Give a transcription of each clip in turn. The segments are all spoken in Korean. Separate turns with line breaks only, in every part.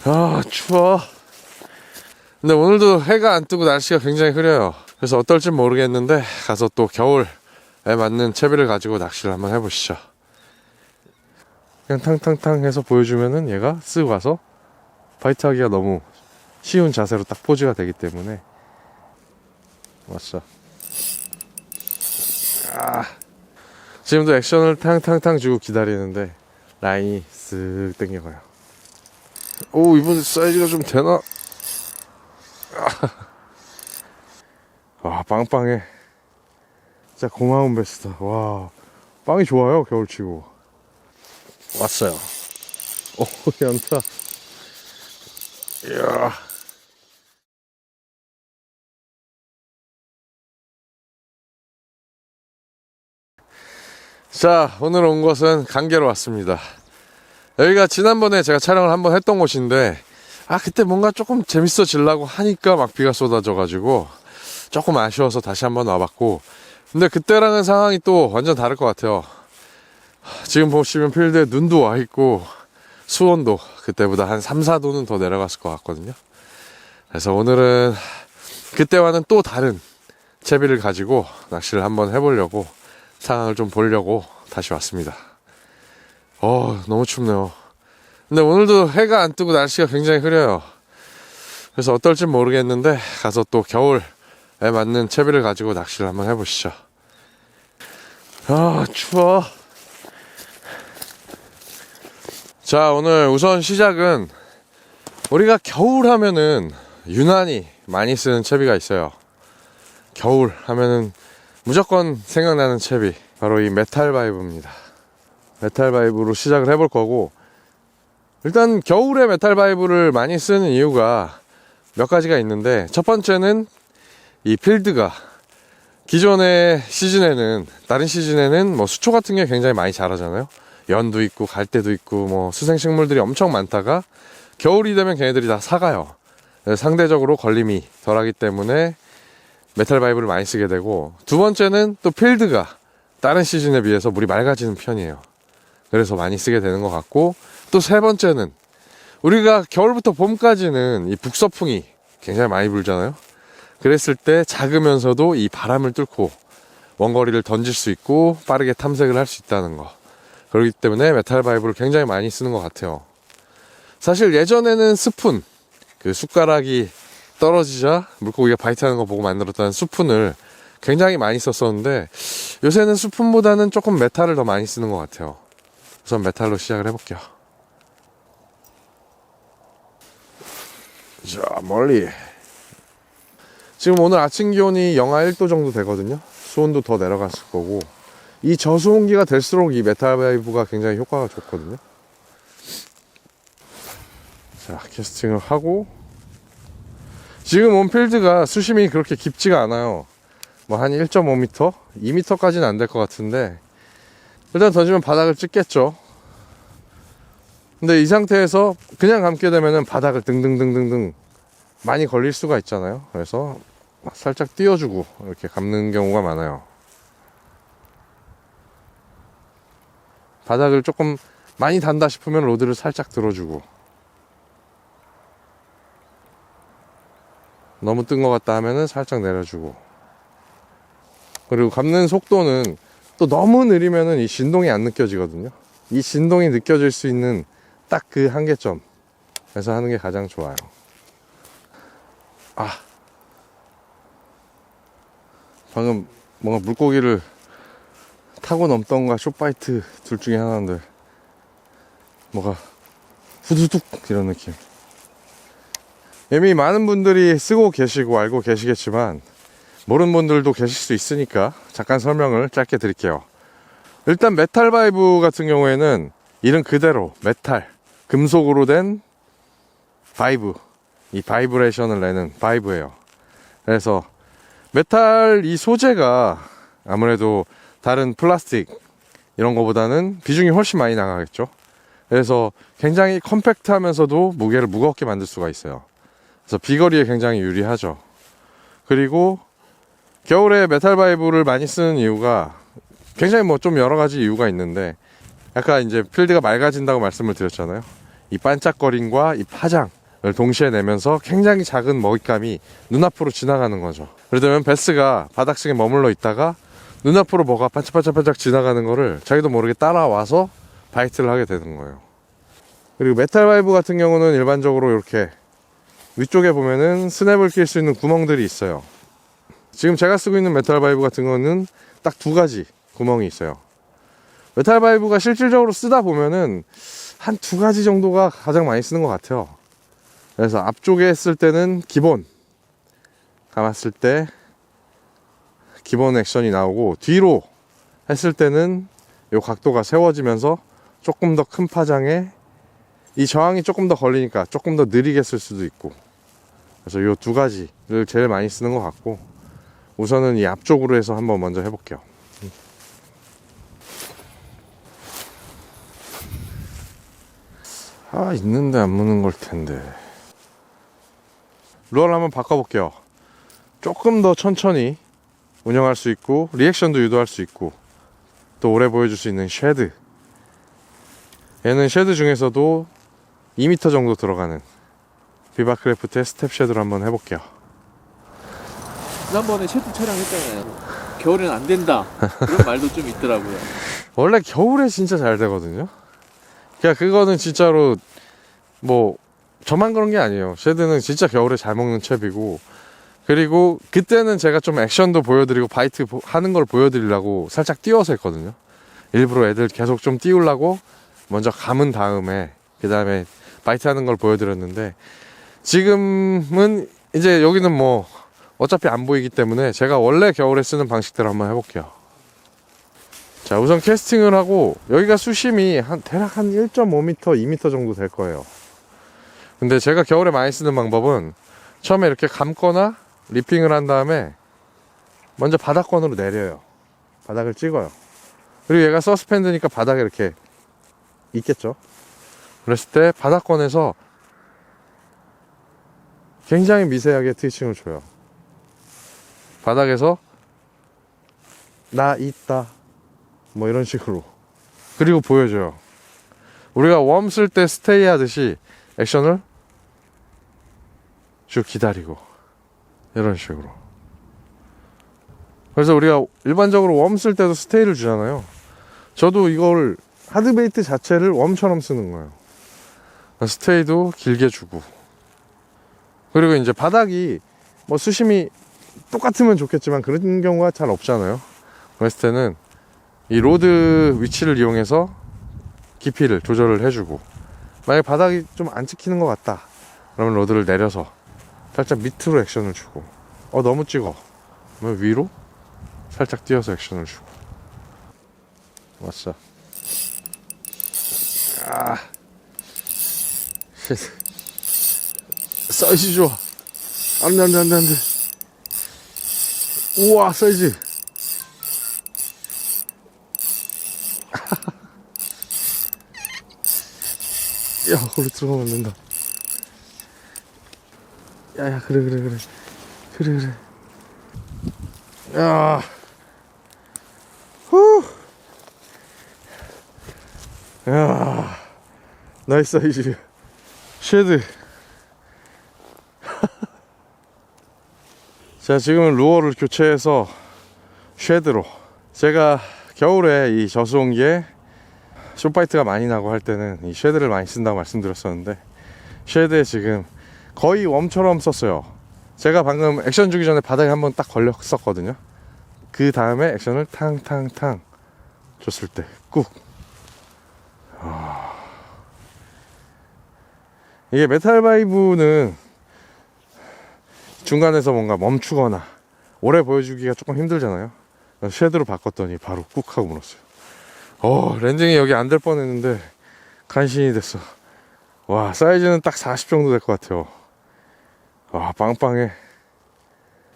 아, 추워. 근데 오늘도 해가 안 뜨고 날씨가 굉장히 흐려요. 그래서 어떨지 모르겠는데 가서 또 겨울에 맞는 채비를 가지고 낚시를 한번 해보시죠. 그냥 탕탕탕 해서 보여주면은 얘가 쓱 와서 바이트 하기가 너무 쉬운 자세로 딱 포즈가 되기 때문에. 왔어. 지금도 액션을 탕탕탕 주고 기다리는데 라인이 쓱 땡겨가요. 오, 이번 사이즈가 좀 되나? 와, 빵빵해. 진짜 고마운 베스다. 와, 빵이 좋아요, 겨울치고. 왔어요. 오, 연타. 이야. 자, 오늘 온 곳은 강계로 왔습니다. 여기가 지난번에 제가 촬영을 한번 했던 곳인데, 그때 뭔가 조금 재밌어지려고 하니까 막 비가 쏟아져가지고 조금 아쉬워서 다시 한번 와봤고, 근데 그때랑은 상황이 또 완전 다를 것 같아요. 지금 보시면 필드에 눈도 와있고 수온도 그때보다 한 3, 4도는 더 내려갔을 것 같거든요. 그래서 오늘은 그때와는 또 다른 채비를 가지고 낚시를 한번 해보려고, 상황을 좀 보려고 다시 왔습니다. 너무 춥네요. 근데 오늘도 해가 안 뜨고 날씨가 굉장히 흐려요. 그래서 어떨지 모르겠는데 가서 또 겨울에 맞는 채비를 가지고 낚시를 한번 해보시죠. 추워. 자, 오늘 우선 시작은, 우리가 겨울 하면은 유난히 많이 쓰는 채비가 있어요. 겨울 하면은 무조건 생각나는 채비, 바로 이 메탈 바이브입니다. 메탈 바이브로 시작을 해볼 거고, 일단 겨울에 메탈 바이브를 많이 쓰는 이유가 몇 가지가 있는데, 첫 번째는 이 필드가 기존의 시즌에는, 다른 시즌에는 뭐 수초 같은 게 굉장히 많이 자라잖아요. 연도 있고 갈대도 있고 뭐 수생식물들이 엄청 많다가 겨울이 되면 걔네들이 다 사가요. 상대적으로 걸림이 덜하기 때문에 메탈 바이브를 많이 쓰게 되고, 두 번째는 또 필드가 다른 시즌에 비해서 물이 맑아지는 편이에요. 그래서 많이 쓰게 되는 것 같고, 또 세 번째는 우리가 겨울부터 봄까지는 이 북서풍이 굉장히 많이 불잖아요. 그랬을 때 작으면서도 이 바람을 뚫고 원거리를 던질 수 있고 빠르게 탐색을 할 수 있다는 거, 그렇기 때문에 메탈 바이브를 굉장히 많이 쓰는 것 같아요. 사실 예전에는 스푼, 그 숟가락이 떨어지자 물고기가 바이트하는 거 보고 만들었다는 스푼을 굉장히 많이 썼었는데, 요새는 스푼보다는 조금 메탈을 더 많이 쓰는 것 같아요. 우선 메탈로 시작을 해볼게요. 자, 멀리. 지금 오늘 아침 기온이 영하 1도 정도 되거든요. 수온도 더 내려갔을 거고, 이 저수온기가 될수록 이 메탈 바이브가 굉장히 효과가 좋거든요. 자, 캐스팅을 하고, 지금 온 필드가 수심이 그렇게 깊지가 않아요. 뭐 한 1.5m? 2m까지는 안 될 것 같은데, 일단 던지면 바닥을 찍겠죠. 근데 이 상태에서 그냥 감게 되면은 바닥을 등등등등등 많이 걸릴 수가 있잖아요. 그래서 살짝 띄워주고 이렇게 감는 경우가 많아요. 바닥을 조금 많이 단다 싶으면 로드를 살짝 들어주고, 너무 뜬 것 같다 하면은 살짝 내려주고, 그리고 감는 속도는 또 너무 느리면은 이 진동이 안 느껴지거든요. 이 진동이 느껴질 수 있는 딱 그 한계점에서 하는 게 가장 좋아요. 방금 뭔가 물고기를 타고 넘던가 숏바이트 둘 중에 하나인데, 뭐가 후두둑 이런 느낌. 이미 많은 분들이 쓰고 계시고 알고 계시겠지만 모르는 분들도 계실 수 있으니까 잠깐 설명을 짧게 드릴게요. 일단 메탈 바이브 같은 경우에는 이름 그대로 메탈, 금속으로 된 바이브, 이 바이브레이션을 내는 바이브예요. 그래서 메탈 이 소재가 아무래도 다른 플라스틱 이런 거보다는 비중이 훨씬 많이 나가겠죠. 그래서 굉장히 컴팩트하면서도 무게를 무겁게 만들 수가 있어요. 그래서 비거리에 굉장히 유리하죠. 그리고 겨울에 메탈 바이브를 많이 쓰는 이유가 굉장히 뭐 좀 여러 가지 이유가 있는데, 아까 이제 필드가 맑아진다고 말씀을 드렸잖아요. 이 반짝거림과 이 파장, 동시에 내면서 굉장히 작은 먹잇감이 눈앞으로 지나가는 거죠. 예를 들면 베스가 바닥층에 머물러 있다가 눈앞으로 뭐가 반짝반짝반짝 지나가는 거를 자기도 모르게 따라와서 바이트를 하게 되는 거예요. 그리고 메탈 바이브 같은 경우는 일반적으로 이렇게 위쪽에 보면은 스냅을 낄 수 있는 구멍들이 있어요. 지금 제가 쓰고 있는 메탈 바이브 같은 거는 딱 2가지 구멍이 있어요. 메탈 바이브가 실질적으로 쓰다 보면은 한 2가지 정도가 가장 많이 쓰는 것 같아요. 그래서 앞쪽에 쓸 때는 기본 감았을 때 기본 액션이 나오고, 뒤로 했을 때는 이 각도가 세워지면서 조금 더 큰 파장에 이 저항이 조금 더 걸리니까 조금 더 느리게 쓸 수도 있고, 그래서 이 2가지를 제일 많이 쓰는 것 같고, 우선은 이 앞쪽으로 해서 한번 먼저 해볼게요. 있는데 안 무는 걸 텐데. 루어를 한번 바꿔볼게요. 조금 더 천천히 운영할 수 있고, 리액션도 유도할 수 있고, 또 오래 보여줄 수 있는 쉐드. 얘는 쉐드 중에서도 2m 정도 들어가는 비바크래프트의 스텝 쉐드로 한번 해볼게요.
지난번에 쉐드 촬영했잖아요. 겨울엔 안 된다, 그런 말도 좀 있더라고요.
원래 겨울에 진짜 잘 되거든요. 그러니까 그거는 진짜로 뭐 저만 그런 게 아니에요. 쉐드는 진짜 겨울에 잘 먹는 챕이고, 그리고 그때는 제가 좀 액션도 보여드리고 바이트 하는 걸 보여드리려고 살짝 띄워서 했거든요. 일부러 애들 계속 좀 띄우려고 먼저 감은 다음에 그 다음에 바이트 하는 걸 보여드렸는데, 지금은 이제 여기는 뭐 어차피 안 보이기 때문에 제가 원래 겨울에 쓰는 방식대로 한번 해볼게요. 자, 우선 캐스팅을 하고, 여기가 수심이 대략 한 1.5m, 2m 정도 될 거예요. 근데 제가 겨울에 많이 쓰는 방법은 처음에 이렇게 감거나 리핑을 한 다음에 먼저 바닥권으로 내려요. 바닥을 찍어요. 그리고 얘가 서스펜드니까 바닥에 이렇게 있겠죠. 그랬을 때 바닥권에서 굉장히 미세하게 트위칭을 줘요. 바닥에서 나 있다 뭐 이런 식으로. 그리고 보여줘요. 우리가 웜 쓸 때 스테이 하듯이 액션을 쭉 기다리고 이런 식으로. 그래서 우리가 일반적으로 웜 쓸 때도 스테이를 주잖아요. 저도 이걸 하드베이트 자체를 웜처럼 쓰는 거예요. 스테이도 길게 주고, 그리고 이제 바닥이 뭐 수심이 똑같으면 좋겠지만 그런 경우가 잘 없잖아요. 그랬을 때는 이 로드 위치를 이용해서 깊이를 조절을 해주고, 만약에 바닥이 좀 안 찍히는 것 같다 그러면 로드를 내려서 살짝 밑으로 액션을 주고, 너무 찍어 그러면 위로 살짝 띄어서 액션을 주고. 왔어. 사이즈 좋아. 안돼 안돼 안돼 안돼. 우와 사이즈. 야, 거기 들어가면 안 된다. 야, 그래. 야, 후. 야, 나이스 사이즈. 쉐드. 자, 지금은 루어를 교체해서 쉐드로. 제가 겨울에 이 저수온기에 숏바이트가 많이 나고 할 때는 이 쉐드를 많이 쓴다고 말씀드렸었는데, 쉐드에 지금 거의 웜처럼 썼어요. 제가 방금 액션 주기 전에 바닥에 한번 딱 걸렸었거든요. 그 다음에 액션을 탕탕탕 줬을 때 꾹. 이게 메탈 바이브는 중간에서 뭔가 멈추거나 오래 보여주기가 조금 힘들잖아요. 쉐드로 바꿨더니 바로 꾹 하고 물었어요. 랜딩이 여기 안 될 뻔했는데 간신히 됐어. 와, 사이즈는 딱 40 정도 될 것 같아요. 와, 빵빵해.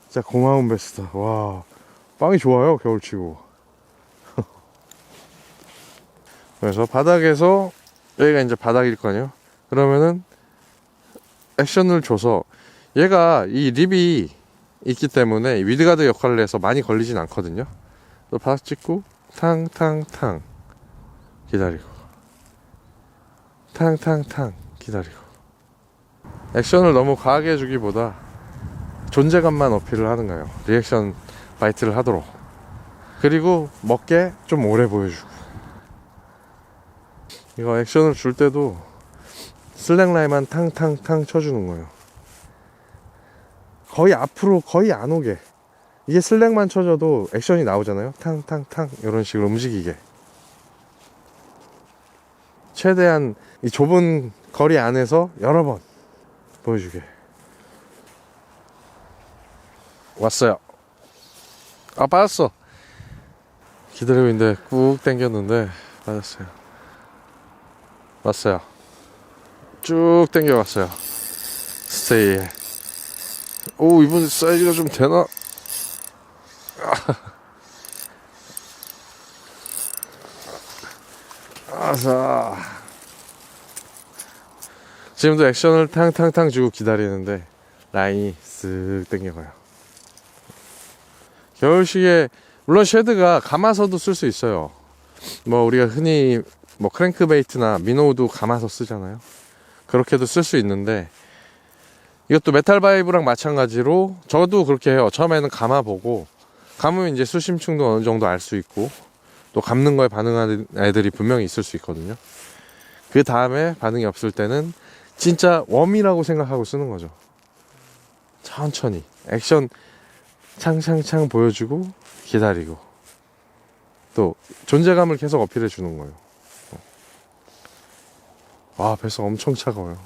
진짜 고마운 베스트다. 와, 빵이 좋아요, 겨울치고. 그래서 바닥에서, 여기가 이제 바닥일 거 아니에요. 그러면은 액션을 줘서, 얘가 이 립이 있기 때문에 위드가드 역할을 해서 많이 걸리진 않거든요. 또 바닥 찍고 탕탕탕 기다리고, 탕탕탕 기다리고. 액션을 너무 과하게 해주기보다 존재감만 어필을 하는 거예요. 리액션 바이트를 하도록. 그리고 먹게 좀 오래 보여주고. 이거 액션을 줄 때도 슬랙 라인만 탕탕탕 쳐주는 거예요. 거의 앞으로 거의 안 오게. 이게 슬랙만 쳐줘도 액션이 나오잖아요. 탕탕탕 이런 식으로 움직이게. 최대한 이 좁은 거리 안에서 여러 번 보여주게. 왔어요. 아, 빠졌어. 기다리고 있는데 꾹 당겼는데 빠졌어요. 왔어요. 쭉 당겨왔어요. 스테이에. 오, 이번 사이즈가 좀 되나? 아사. 지금도 액션을 탕탕탕 주고 기다리는데 라인이 쓱 당겨가요. 겨울시계 물론 쉐드가 감아서도 쓸 수 있어요. 뭐 우리가 흔히 뭐 크랭크베이트나 미노우도 감아서 쓰잖아요. 그렇게도 쓸 수 있는데 이것도 메탈 바이브랑 마찬가지로 저도 그렇게 해요. 처음에는 감아보고 감으면 이제 수심층도 어느 정도 알 수 있고 또 감는 거에 반응하는 애들이 분명히 있을 수 있거든요. 그 다음에 반응이 없을 때는 진짜 웜이라고 생각하고 쓰는 거죠. 천천히 액션 창창창 보여주고 기다리고 또 존재감을 계속 어필해 주는 거예요. 와, 뱃속 엄청 차가워요.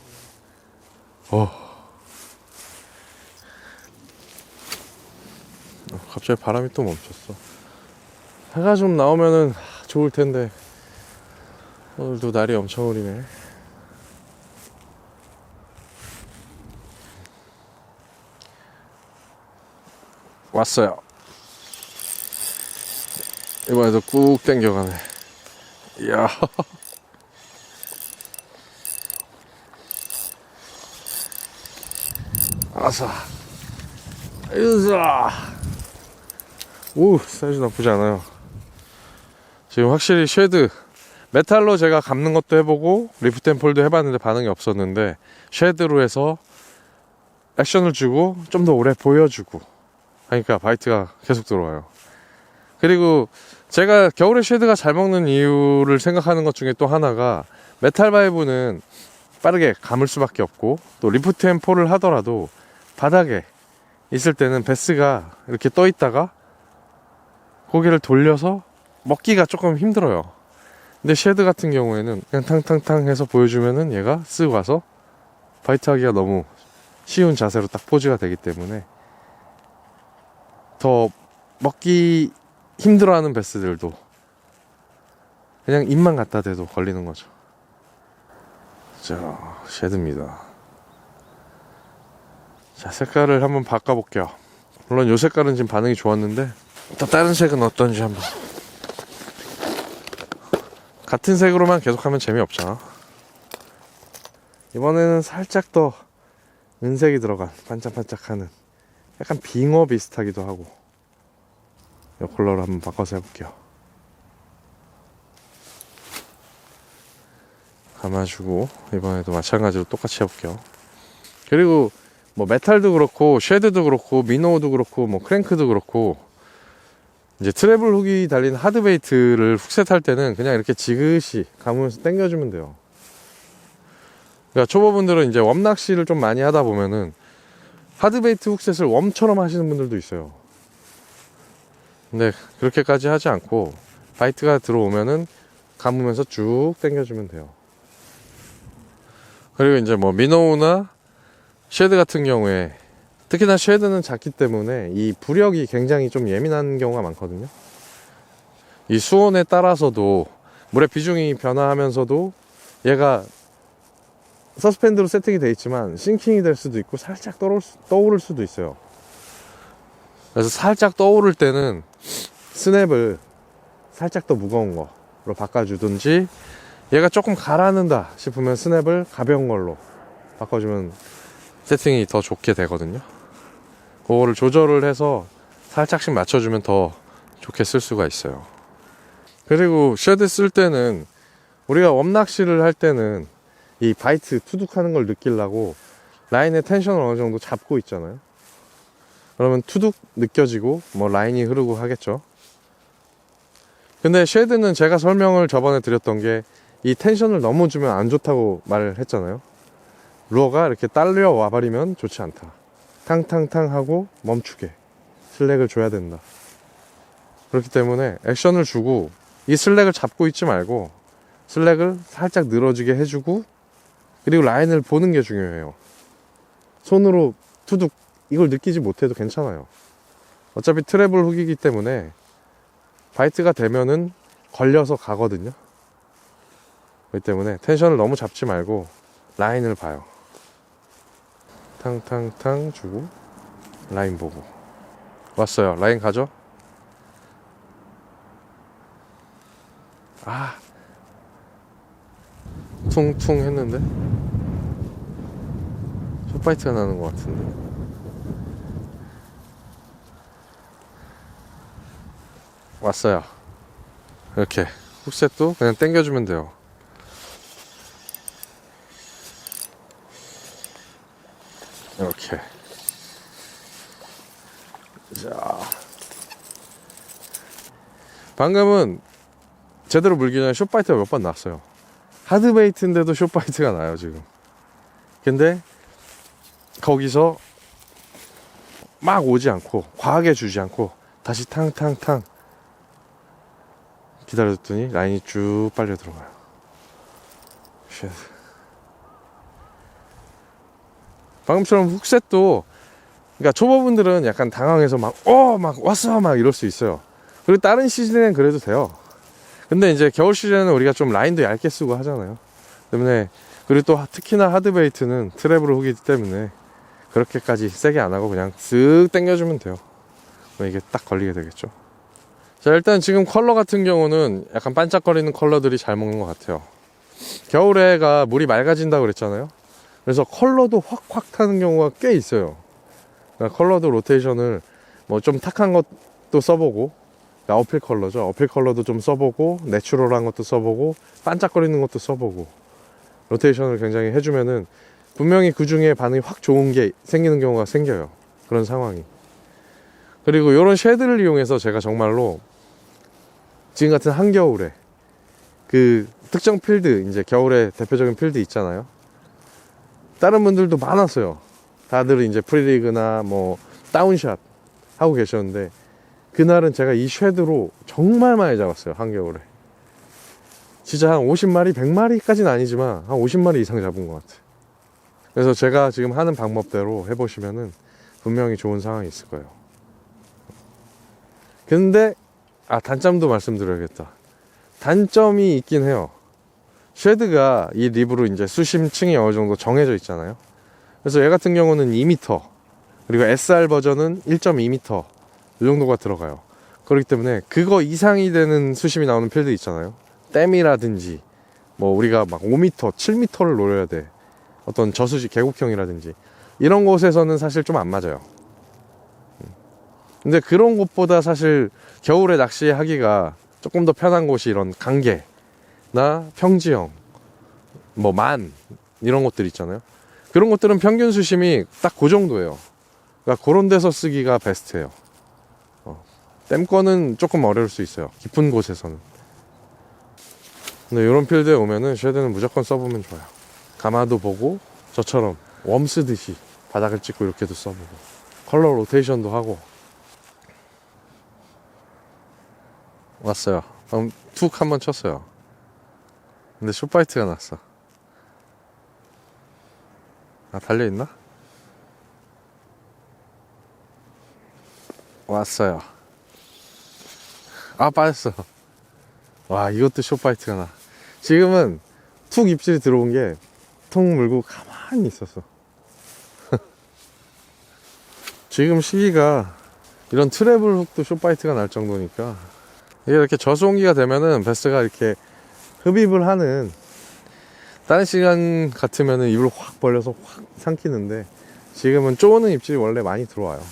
갑자기 바람이 또 멈췄어. 해가 좀 나오면은 좋을 텐데 오늘도 날이 엄청 흐리네. 왔어요. 이번에도 꾹 당겨가네. 이야. 아사. 으쌰. 오, 사이즈 나쁘지 않아요. 지금 확실히 쉐드 메탈로 제가 감는 것도 해보고 리프트 앤 폴도 해봤는데 반응이 없었는데 쉐드로 해서 액션을 주고 좀 더 오래 보여주고 하니까 바이트가 계속 들어와요. 그리고 제가 겨울에 쉐드가 잘 먹는 이유를 생각하는 것 중에 또 하나가 메탈 바이브는 빠르게 감을 수밖에 없고 또 리프트 앤 폴을 하더라도 바닥에 있을 때는 베스가 이렇게 떠 있다가 고개를 돌려서 먹기가 조금 힘들어요. 근데 쉐드 같은 경우에는 그냥 탕탕탕 해서 보여주면은 얘가 쓱 와서 바이트 하기가 너무 쉬운 자세로 딱 포즈가 되기 때문에 더 먹기 힘들어하는 베스들도 그냥 입만 갖다 대도 걸리는 거죠. 자, 쉐드입니다. 자, 색깔을 한번 바꿔볼게요. 물론 이 색깔은 지금 반응이 좋았는데 또 다른 색은 어떤지 한번. 같은 색으로만 계속하면 재미없잖아. 이번에는 살짝 더 은색이 들어간 반짝반짝하는 약간 빙어 비슷하기도 하고 이 컬러로 한번 바꿔서 해볼게요. 감아주고 이번에도 마찬가지로 똑같이 해볼게요. 그리고 뭐 메탈도 그렇고 쉐드도 그렇고 미노우도 그렇고 뭐 크랭크도 그렇고 이제 트래블 훅이 달린 하드베이트를 훅셋 할 때는 그냥 이렇게 지그시 감으면서 당겨주면 돼요. 그러니까 초보분들은 이제 웜 낚시를 좀 많이 하다 보면은 하드베이트 훅셋을 웜처럼 하시는 분들도 있어요. 근데 그렇게까지 하지 않고 바이트가 들어오면은 감으면서 쭉 당겨주면 돼요. 그리고 이제 뭐 미노우나 쉐드 같은 경우에 특히나 쉐드는 작기 때문에 이 부력이 굉장히 좀 예민한 경우가 많거든요. 이 수온에 따라서도 물의 비중이 변화하면서도 얘가 서스펜드로 세팅이 되어 있지만 싱킹이 될 수도 있고 살짝 떠오를 수도 있어요. 그래서 살짝 떠오를 때는 스냅을 살짝 더 무거운 거로 바꿔주든지 얘가 조금 가라앉는다 싶으면 스냅을 가벼운 걸로 바꿔주면 세팅이 더 좋게 되거든요. 그거를 조절을 해서 살짝씩 맞춰주면 더 좋게 쓸 수가 있어요. 그리고 쉐드 쓸 때는, 우리가 웜낚시를 할 때는 이 바이트 투둑하는 걸 느끼려고 라인의 텐션을 어느 정도 잡고 있잖아요. 그러면 투둑 느껴지고 뭐 라인이 흐르고 하겠죠. 근데 쉐드는 제가 설명을 저번에 드렸던 게 이 텐션을 너무 주면 안 좋다고 말을 했잖아요. 루어가 이렇게 딸려와 버리면 좋지 않다. 탕탕탕 하고 멈추게 슬랙을 줘야 된다. 그렇기 때문에 액션을 주고 이 슬랙을 잡고 있지 말고 슬랙을 살짝 늘어지게 해주고, 그리고 라인을 보는 게 중요해요. 손으로 투둑 이걸 느끼지 못해도 괜찮아요. 어차피 트래블 훅이기 때문에 바이트가 되면은 걸려서 가거든요. 그렇기 때문에 텐션을 너무 잡지 말고 라인을 봐요. 탕탕탕 주고 라인 보고. 왔어요. 라인 가죠? 아, 퉁퉁 했는데 숏바이트가 나는 것 같은데. 왔어요. 이렇게 훅셋도 그냥 당겨주면 돼요. 이렇게. 자, 방금은 제대로 물기 전에 숏바이트가 몇 번 났어요. 하드베이트인데도 숏바이트가 나요 지금. 근데 거기서 막 오지 않고 과하게 주지 않고 다시 탕탕탕 기다려줬더니 라인이 쭉 빨려 들어가요. 쉣. 방금처럼 훅셋도, 그러니까 초보분들은 약간 당황해서 막 왔어 막 이럴 수 있어요. 그리고 다른 시즌에는 그래도 돼요. 근데 이제 겨울 시즌에는 우리가 좀 라인도 얇게 쓰고 하잖아요. 때문에, 그리고 또 특히나 하드베이트는 트래블 훅이기 때문에 그렇게까지 세게 안 하고 그냥 쓱 당겨주면 돼요. 그럼 이게 딱 걸리게 되겠죠. 자, 일단 지금 컬러 같은 경우는 약간 반짝거리는 컬러들이 잘 먹는 것 같아요. 겨울에가 물이 맑아진다고 그랬잖아요. 그래서 컬러도 확확 타는 경우가 꽤 있어요. 그러니까 컬러도 로테이션을 뭐 좀 탁한 것도 써보고, 그러니까 어필 컬러죠. 어필 컬러도 좀 써보고, 내추럴한 것도 써보고, 반짝거리는 것도 써보고, 로테이션을 굉장히 해주면은 분명히 그 중에 반응이 확 좋은 게 생기는 경우가 생겨요. 그런 상황이. 그리고 이런 쉐드를 이용해서 제가 정말로 지금 같은 한겨울에 그 특정 필드, 이제 겨울에 대표적인 필드 있잖아요. 다른 분들도 많았어요. 다들 이제 프리리그나 뭐 다운샷 하고 계셨는데, 그날은 제가 이 쉐드로 정말 많이 잡았어요. 한겨울에 진짜 한 50마리 100마리까지는 아니지만 한 50마리 이상 잡은 것 같아요. 그래서 제가 지금 하는 방법대로 해보시면은 분명히 좋은 상황이 있을 거예요. 근데 단점도 말씀드려야겠다. 단점이 있긴 해요. 쉐드가 이 립으로 이제 수심층이 어느 정도 정해져 있잖아요. 그래서 얘 같은 경우는 2m, 그리고 SR 버전은 1.2m 이 정도가 들어가요. 그렇기 때문에 그거 이상이 되는 수심이 나오는 필드 있잖아요. 댐이라든지 뭐 우리가 막 5m, 7m를 노려야 돼. 어떤 저수지 계곡형이라든지 이런 곳에서는 사실 좀 안 맞아요. 근데 그런 곳보다 사실 겨울에 낚시하기가 조금 더 편한 곳이 이런 강계나 평지형, 뭐 이런 곳들 있잖아요. 그런 곳들은 평균 수심이 딱 그 정도예요. 그러니까 그런 데서 쓰기가 베스트예요. 댐거는 조금 어려울 수 있어요. 깊은 곳에서는. 근데 이런 필드에 오면은 쉐드는 무조건 써보면 좋아요. 가마도 보고 저처럼 웜 쓰듯이 바닥을 찍고 이렇게도 써보고, 컬러 로테이션도 하고. 왔어요. 그럼 툭 한번 쳤어요. 근데 숏바이트가 났어. 달려있나? 왔어요. 빠졌어. 와, 이것도 숏바이트가 나. 지금은 툭 입질이 들어온 게 툭 물고 가만히 있었어. 지금 시기가 이런 트래블 훅도 숏바이트가 날 정도니까, 이게 이렇게 저수온기가 되면은 베스가 이렇게 흡입을 하는, 다른 시간 같으면은 입을 확 벌려서 확 삼키는데, 지금은 쪼는 입질이 원래 많이 들어와요.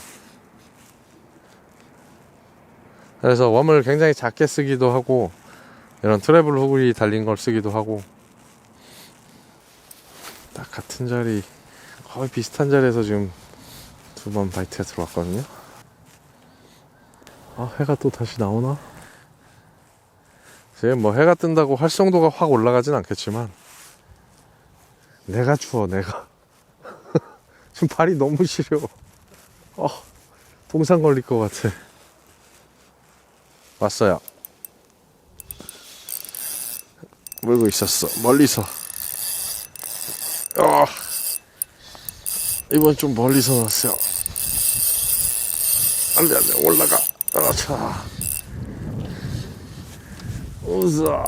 그래서 웜을 굉장히 작게 쓰기도 하고, 이런 트래블 훅이 달린 걸 쓰기도 하고, 딱 같은 자리 거의 비슷한 자리에서 지금 2번 바이트가 들어왔거든요. 아, 해가 또 다시 나오나? 지금 뭐 해가 뜬다고 활성도가 확 올라가진 않겠지만 내가 추워, 내가. 지금 발이 너무 시려. 동상 걸릴 것 같아. 왔어요. 물고 있었어, 멀리서. 이번 좀 멀리서 나왔어요. 안돼, 안돼, 올라가. 자, 우자.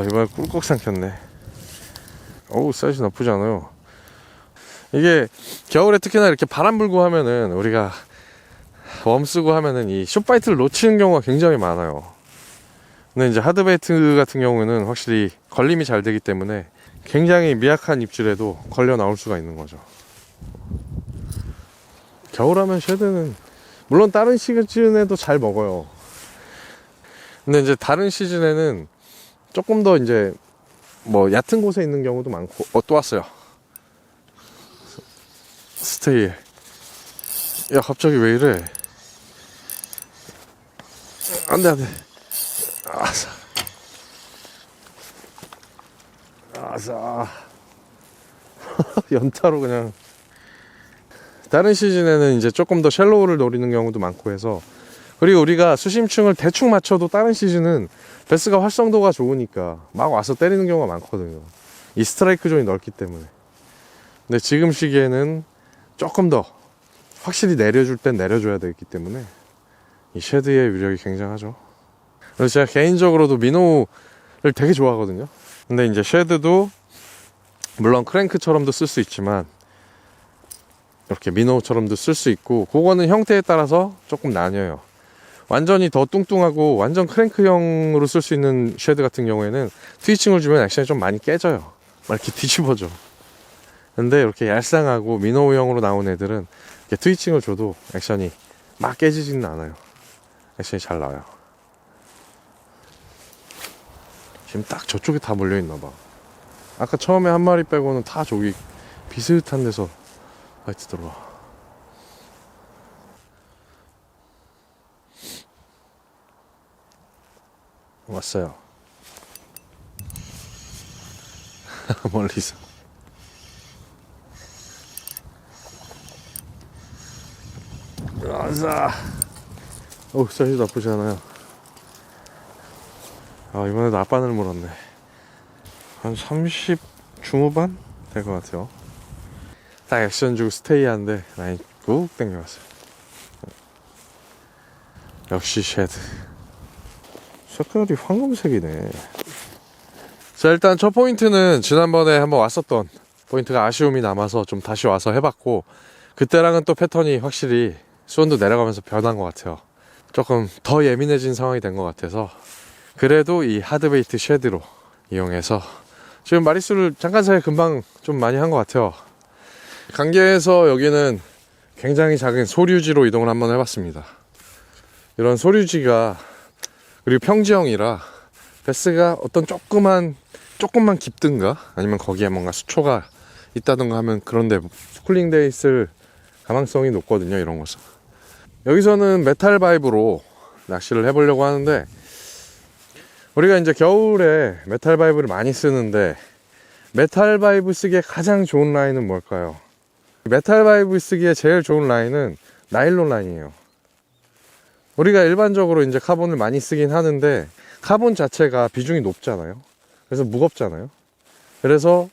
이번에 꿀꺽 삼켰네. 어우, 사이즈 나쁘지 않아요. 이게 겨울에 특히나 이렇게 바람 불고 하면은, 우리가 웜 쓰고 하면은 이 숏바이트를 놓치는 경우가 굉장히 많아요. 근데 이제 하드바이트 같은 경우는 확실히 걸림이 잘 되기 때문에 굉장히 미약한 입질에도 걸려 나올 수가 있는 거죠. 겨울하면 쉐드는 물론 다른 시즌에도 잘 먹어요. 근데 이제 다른 시즌에는 조금 더 이제 뭐 얕은 곳에 있는 경우도 많고. 또 왔어요. 스테이. 야, 갑자기 왜 이래? 안돼, 안돼. 아싸. 연타로 그냥. 다른 시즌에는 이제 조금 더 샬로우를 노리는 경우도 많고 해서. 그리고 우리가 수심층을 대충 맞춰도 다른 시즌은 베스가 활성도가 좋으니까 막 와서 때리는 경우가 많거든요. 이 스트라이크 존이 넓기 때문에. 근데 지금 시기에는 조금 더 확실히 내려줄 땐 내려줘야 되기 때문에 이 쉐드의 위력이 굉장하죠. 그래서 제가 개인적으로도 미노를 되게 좋아하거든요. 근데 이제 쉐드도 물론 크랭크처럼도 쓸 수 있지만 이렇게 미노처럼도 쓸 수 있고, 그거는 형태에 따라서 조금 나뉘어요. 완전히 더 뚱뚱하고 완전 크랭크형으로 쓸 수 있는 쉐드 같은 경우에는 트위칭을 주면 액션이 좀 많이 깨져요. 막 이렇게 뒤집어져. 근데 이렇게 얄쌍하고 미노형으로 나온 애들은 이렇게 트위칭을 줘도 액션이 막 깨지지는 않아요. 액션이 잘 나와요. 지금 딱 저쪽에 다 몰려있나봐. 아까 처음에 한 마리 빼고는 다 저기 비슷한 데서 바이트 들어와. 왔어요. 멀리서. 와자. 사이즈 나쁘지 않아요. 이번에도 앞바늘 물었네. 한 30 중후반 될 것 같아요. 딱 액션 주고 스테이 하는데 라인 꾹 당겨갔어요. 역시 쉐드. 색깔이 황금색이네. 자, 일단 첫 포인트는 지난번에 한번 왔었던 포인트가 아쉬움이 남아서 좀 다시 와서 해봤고, 그때랑은 또 패턴이 확실히 수온도 내려가면서 변한 것 같아요. 조금 더 예민해진 상황이 된 것 같아서 그래도 이 하드베이트 쉐드로 이용해서 지금 마리수를 잠깐 사이에 금방 좀 많이 한 것 같아요. 강계에서 여기는 굉장히 작은 소류지로 이동을 한번 해봤습니다. 이런 소류지가, 그리고 평지형이라 베스가 어떤 조금만 깊든가 아니면 거기에 뭔가 수초가 있다든가 하면 그런데 스쿨링돼 있을 가망성이 높거든요. 이런 것은. 여기서는 메탈 바이브로 낚시를 해보려고 하는데, 우리가 이제 겨울에 메탈 바이브를 많이 쓰는데 메탈 바이브 쓰기에 가장 좋은 라인은 뭘까요? 메탈 바이브 쓰기에 제일 좋은 라인은 나일론 라인이에요. 우리가 일반적으로 이제 카본을 많이 쓰긴 하는데 카본 자체가 비중이 높잖아요. 그래서 무겁잖아요. 그래서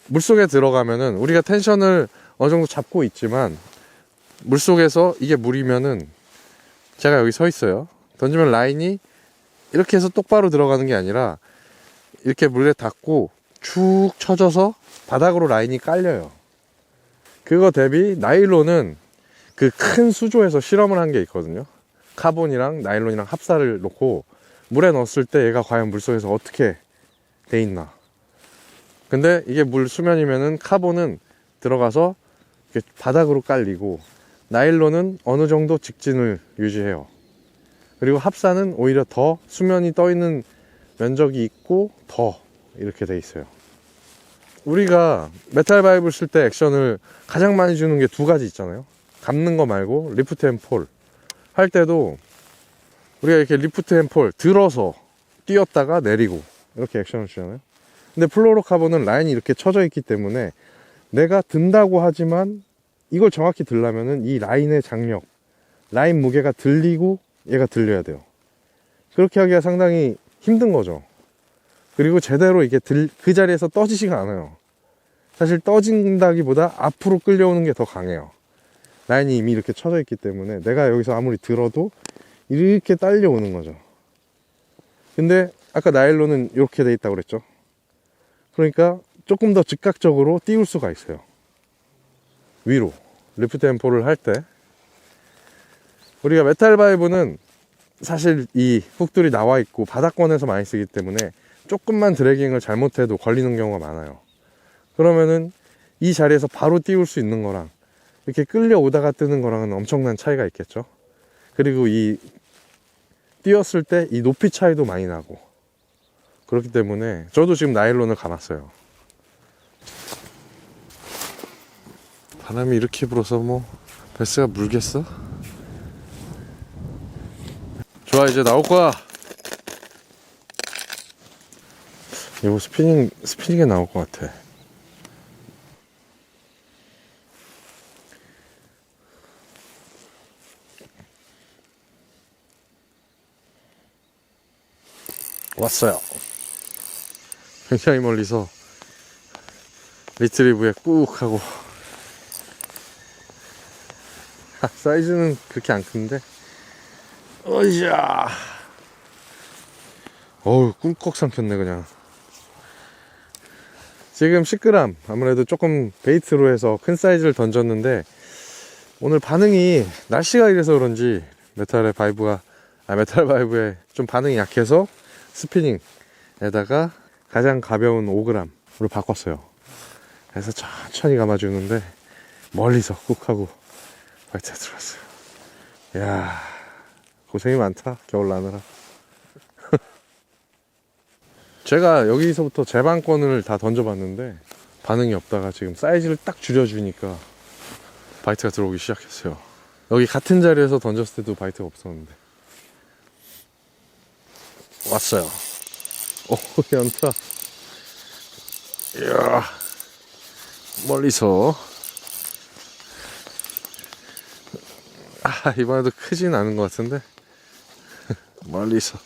물속에 들어가면은 우리가 텐션을 어느 정도 잡고 있지만 물속에서 이게 물이면은, 제가 여기 서 있어요. 던지면 라인이 이렇게 해서 똑바로 들어가는 게 아니라 이렇게 물에 닿고 쭉 쳐져서 바닥으로 라인이 깔려요. 그거 대비 나일론은 그 큰 수조에서 실험을 한 게 있거든요. 카본이랑 나일론이랑 합사를 놓고 물에 넣었을 때 얘가 과연 물속에서 어떻게 돼 있나. 근데 이게 물 수면이면은 카본은 들어가서 이렇게 바닥으로 깔리고 나일론은 어느 정도 직진을 유지해요. 그리고 합사는 오히려 더 수면이 떠 있는 면적이 있고 더 이렇게 돼 있어요. 우리가 메탈 바이브를 쓸 때 액션을 가장 많이 주는 게 두 가지 있잖아요. 감는 거 말고 리프트 앤 폴 할 때도 우리가 이렇게 리프트 앤 폴 들어서 뛰었다가 내리고 이렇게 액션을 주잖아요. 근데 플로로카본은 라인이 이렇게 쳐져 있기 때문에 내가 든다고 하지만 이걸 정확히 들려면은 이 라인의 장력, 라인 무게가 들리고 얘가 들려야 돼요. 그렇게 하기가 상당히 힘든 거죠. 그리고 제대로 이게 그 자리에서 떠지지가 않아요. 사실 떠진다기보다 앞으로 끌려오는 게 더 강해요. 라인이 이미 이렇게 쳐져 있기 때문에 내가 여기서 아무리 들어도 이렇게 딸려오는 거죠. 근데 아까 나일론은 이렇게 돼 있다고 그랬죠. 그러니까 조금 더 즉각적으로 띄울 수가 있어요. 위로 리프트 앤 폴을 할 때 우리가 메탈 바이브는 사실 이 훅들이 나와 있고 바닥권에서 많이 쓰기 때문에 조금만 드래깅을 잘못해도 걸리는 경우가 많아요. 그러면은 이 자리에서 바로 띄울 수 있는 거랑 이렇게 끌려오다가 뜨는 거랑은 엄청난 차이가 있겠죠. 그리고 이 띄었을 때 이 높이 차이도 많이 나고 그렇기 때문에 저도 지금 나일론을 감았어요. 바람이 이렇게 불어서 뭐 베스가 물겠어? 좋아, 이제 나올 거야. 이거 스피닝에 나올 것 같아. 왔어요. 굉장히 멀리서 리트리브에 꾹 하고 사이즈는 그렇게 안 큰데 어이야. 어우, 꿀꺽 삼켰네 그냥. 지금 10g 아무래도 조금 베이트로 해서 큰 사이즈를 던졌는데 오늘 반응이 날씨가 이래서 그런지 메탈 바이브에 좀 반응이 약해서 스피닝에다가 가장 가벼운 5g으로 바꿨어요. 그래서 천천히 감아주는데 멀리서 꾹 하고 바이트가 들어왔어요. 이야, 고생이 많다 겨울 나느라. 제가 여기서부터 제방권을 다 던져봤는데 반응이 없다가 지금 사이즈를 딱 줄여주니까 바이트가 들어오기 시작했어요. 여기 같은 자리에서 던졌을 때도 바이트가 없었는데 왔어요. 오, 연타. 이야, 멀리서. 이번에도 크진 않은 것 같은데 멀리서.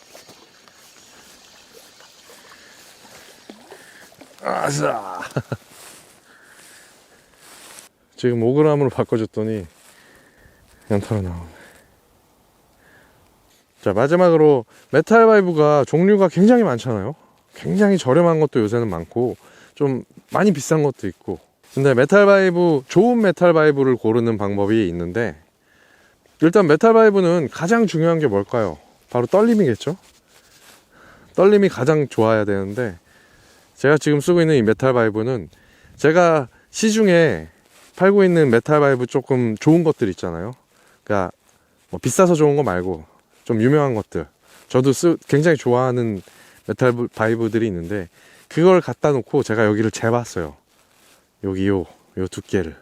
아싸. 지금 5g으로 바꿔줬더니 연타로 나오네. 자, 마지막으로 메탈 바이브가 종류가 굉장히 많잖아요. 굉장히 저렴한 것도 요새는 많고 좀 많이 비싼 것도 있고. 근데 메탈 바이브, 좋은 메탈 바이브를 고르는 방법이 있는데 일단 메탈 바이브는 가장 중요한 게 뭘까요? 바로 떨림이겠죠. 떨림이 가장 좋아야 되는데 제가 지금 쓰고 있는 이 메탈 바이브는 제가 시중에 팔고 있는 메탈 바이브 조금 좋은 것들 있잖아요. 그러니까 뭐 비싸서 좋은 거 말고 좀 유명한 것들, 저도 굉장히 좋아하는 메탈 바이브들이 있는데 그걸 갖다 놓고 제가 여기를 재봤어요. 여기 요 두께를.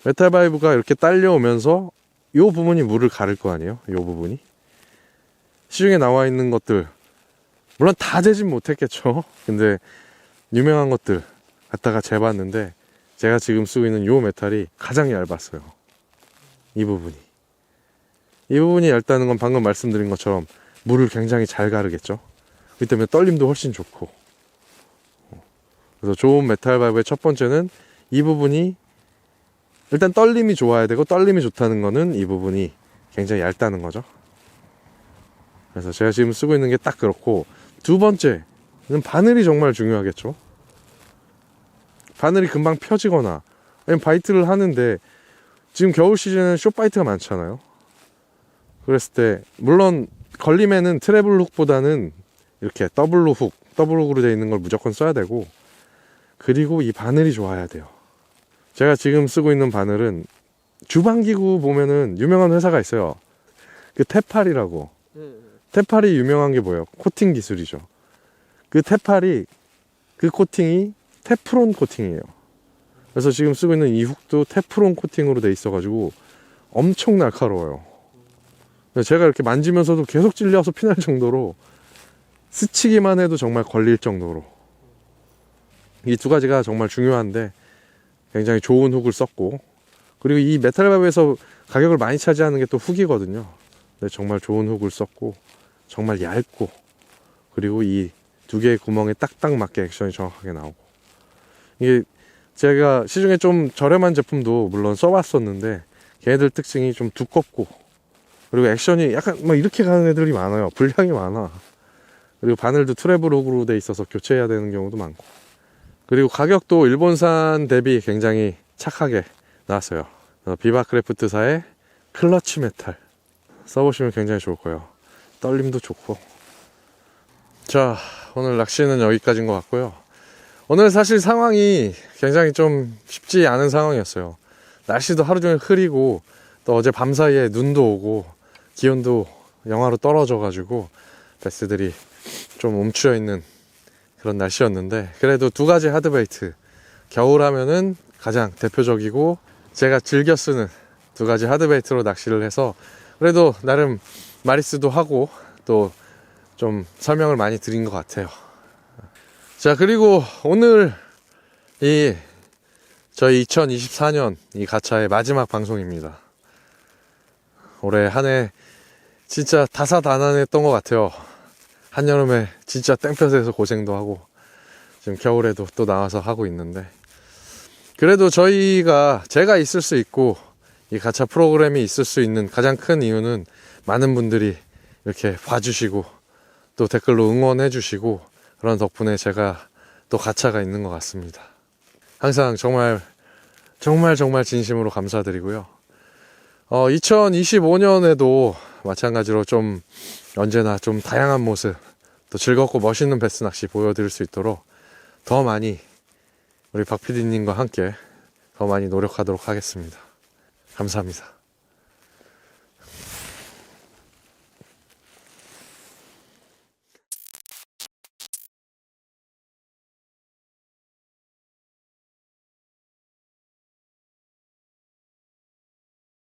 메탈 바이브가 이렇게 딸려오면서 요 부분이 물을 가릴 거 아니에요. 요 부분이 시중에 나와 있는 것들 물론 다 재진 못했겠죠. 근데 유명한 것들 갖다가 재봤는데 제가 지금 쓰고 있는 요 메탈이 가장 얇았어요. 이 부분이 얇다는 건 방금 말씀드린 것처럼 물을 굉장히 잘 가르겠죠. 그렇기 때문에 떨림도 훨씬 좋고. 그래서 좋은 메탈 바이브의 첫 번째는 이 부분이 일단 떨림이 좋아야 되고, 떨림이 좋다는 거는 이 부분이 굉장히 얇다는 거죠. 그래서 제가 지금 쓰고 있는 게 딱 그렇고, 두 번째는 바늘이 정말 중요하겠죠. 바늘이 금방 펴지거나 아니면 바이트를 하는데 지금 겨울 시즌에는 숏바이트가 많잖아요. 그랬을 때 물론 걸림에는 트래블 훅보다는 이렇게 더블 훅으로 되어 있는 걸 무조건 써야 되고, 그리고 이 바늘이 좋아야 돼요. 제가 지금 쓰고 있는 바늘은 주방기구 보면은 유명한 회사가 있어요. 그 테팔이라고. 테팔이 유명한 게 뭐예요? 코팅 기술이죠. 그 테팔이, 그 코팅이 테프론 코팅이에요. 그래서 지금 쓰고 있는 이 훅도 테프론 코팅으로 돼 있어가지고 엄청 날카로워요. 제가 이렇게 만지면서도 계속 찔려서 피날 정도로, 스치기만 해도 정말 걸릴 정도로, 이 두 가지가 정말 중요한데 굉장히 좋은 훅을 썼고, 그리고 이 메탈밥에서 가격을 많이 차지하는 게 또 훅이거든요. 근데 정말 좋은 훅을 썼고, 정말 얇고, 그리고 이 두 개의 구멍에 딱딱 맞게 액션이 정확하게 나오고, 이게 제가 시중에 좀 저렴한 제품도 물론 써봤었는데 걔네들 특징이 좀 두껍고, 그리고 액션이 약간 막 이렇게 가는 애들이 많아요. 분량이 많아. 그리고 바늘도 트래블 훅으로 돼 있어서 교체해야 되는 경우도 많고, 그리고 가격도 일본산 대비 굉장히 착하게 나왔어요. 비바크래프트사의 클러치 메탈 써보시면 굉장히 좋을 거예요. 떨림도 좋고. 자, 오늘 낚시는 여기까지인 것 같고요. 오늘 사실 상황이 굉장히 좀 쉽지 않은 상황이었어요. 날씨도 하루 종일 흐리고, 또 어제 밤 사이에 눈도 오고 기온도 영하로 떨어져 가지고 베스들이 좀 움츠려 있는 그런 날씨였는데, 그래도 두 가지 하드베이트, 겨울 하면은 가장 대표적이고 제가 즐겨 쓰는 두 가지 하드베이트로 낚시를 해서 그래도 나름 마리스도 하고 또 좀 설명을 많이 드린 것 같아요. 자, 그리고 오늘 이 저희 2024년 이 가차의 마지막 방송입니다. 올해 한 해 진짜 다사다난했던 것 같아요. 한여름에 진짜 땡볕에서 고생도 하고, 지금 겨울에도 또 나와서 하고 있는데, 그래도 제가 있을 수 있고 이 가차 프로그램이 있을 수 있는 가장 큰 이유는 많은 분들이 이렇게 봐주시고 또 댓글로 응원해 주시고, 그런 덕분에 제가 또 가차가 있는 것 같습니다. 항상 정말 진심으로 감사드리고요. 2025년에도 마찬가지로 좀 언제나 좀 다양한 모습, 또 즐겁고 멋있는 베스 낚시 보여드릴 수 있도록 더 많이 우리 박 PD님과 함께 더 많이 노력하도록 하겠습니다. 감사합니다.